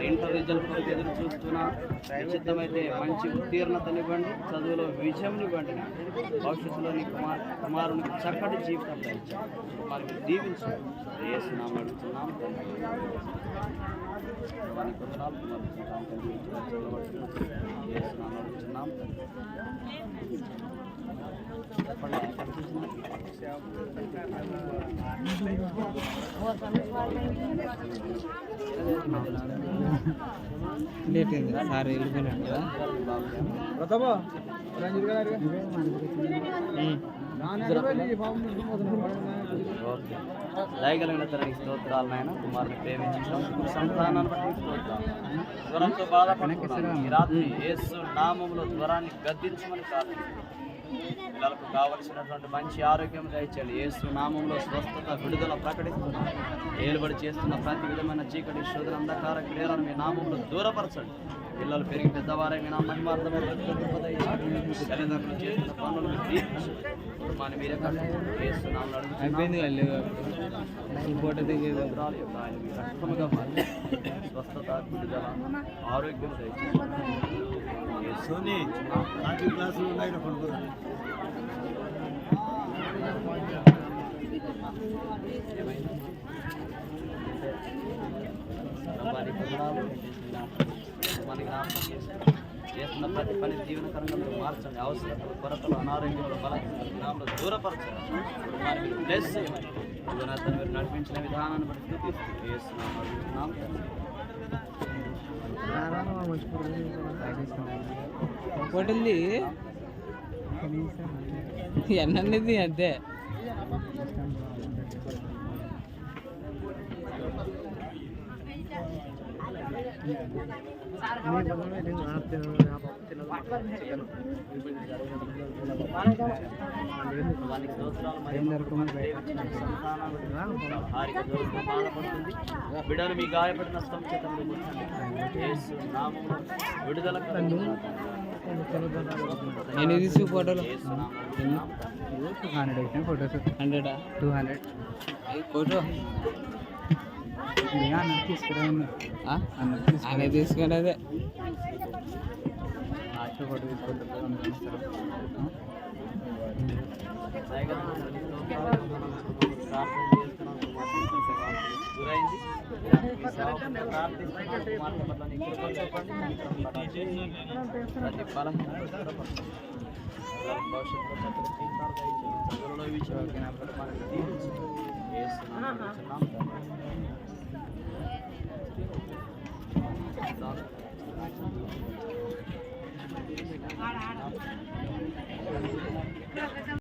Inter result కొరకు ఎదురు చూస్తున్నా నిశ్చితమైతే మంచి ఉత్తీర్ణతనివ్వండి, చదువులో విజయంనివ్వండి, భవిష్యత్తులో నీ కుమారునికి చక్కటి జీవితం దయచేయండి. వారికి దీవించు యేసునామములో అడుగుతున్నాం. వారికి వందనాలు యేసునామములో అడుగుతున్నాం. సార్ వెళ్ళిపోయినట్టు దయగలిగిన తనకి స్తోత్రాలు నాయన. కుమారుని ప్రేమించడం సంతానాన్ని బట్టి స్తోత్రాలు. జ్వరంతో బాధపడుతున్నాను ఈ రాత్రి యేసు నామములో జ్వరాన్ని గద్దించమని ప్రార్థిస్తున్నాను. పిల్లలకు కావలసినటువంటి మంచి ఆరోగ్యం దయచేయాలి. యేసు నామంలో స్వస్థత విడుదల ప్రకటిస్తున్నాను. ఏలుబడి చేస్తున్న ప్రతి విధమైన చీకటి శోధన అంధకార క్రియలను మీ నామంలో దూరపరచండి. పిల్లలు పెరిగి పెద్దవారే మీ నా మహిమార్థమైన తల్లిదండ్రులు చేస్తున్న పనులు మీరు దీవించండి. కుటుంబాన్ని మీరే కట్టండి. యేసు నామములో స్వస్థత విడుదల ఆరోగ్యం దయచేయాలి. క్లాసులు ఉన్నాయి చేస్తున్న ప్రతి పని జీవనకరంగా మీరు మార్చండి. అవసరతలు కొరతలు అనారోగ్యంలో బలంలో దూరపరచండి. మీరు బ్లెస్ చేయమని మీరు నడిపించిన విధానాన్ని బట్టి చూపిస్తున్నాం. పోటీంది ఎన్నది అంతే. బిడ్డలు మీ గాయపడిన విడుదల నేను తీసు ఫోటోలు 200 ఫోటోస్ 100 200 ఫోటో అనే తీసుకునేదే ఫోటో తీసుకుంటారు. భవిష్యత్తు